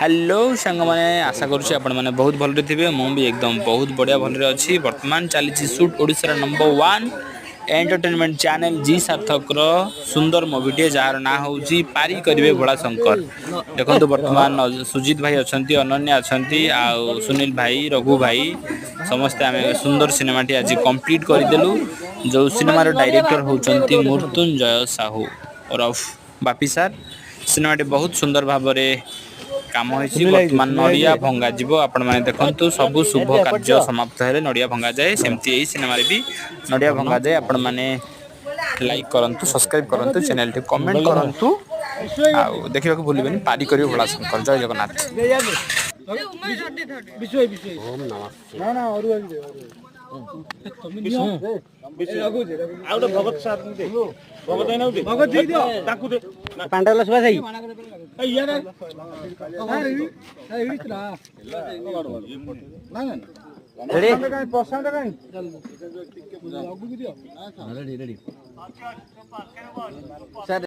hello सांग मैंने आशा करुँच आपण मैंने बहुत भलरे थे मुझे एकदम बहुत बढ़िया भलरे अच्छी बर्तमान चली सुट ओडिशार नंबर 1 एंटरटेनमेंट चैनल जी सार्थक सुंदर मुवीटे जार ना हूँ पारी करेंगे भोला शंकर देखो बर्तमान सुजित भाई अच्छा अनन्या अच्छा सुनील भाई रघु भाई समस्ते आम सुंदर सिनेमाटी आज कंप्लीट करदेलु जो सिनेमार डायरेक्टर होती मृत्युंजय साहू और बापी सार सिनेमाटी बहुत सुंदर भाव काम होइछि वर्तमान नड़िया भंगा जीव आपण माने देखंतु सब शुभ कार्य समाप्त हेले नड़िया भंगा जाए सेमती एही सिनेमा रे भी नड़िया भंगा जाए आपण माने लाइक करंतु सब्सक्राइब करंतु चैनल टी कमेंट करंतु आ देखिबा को भूलिबेनी पारी करियो भोला शंकर जय जगन्नाथ ओम नमः ना ना और भगत साथ दे भगत ना दे भगत दे दियो ताकू दे पांडवला सुबा जाई यार अरे इतला ना ना रेडी पसंद काई रेडी रेडी सर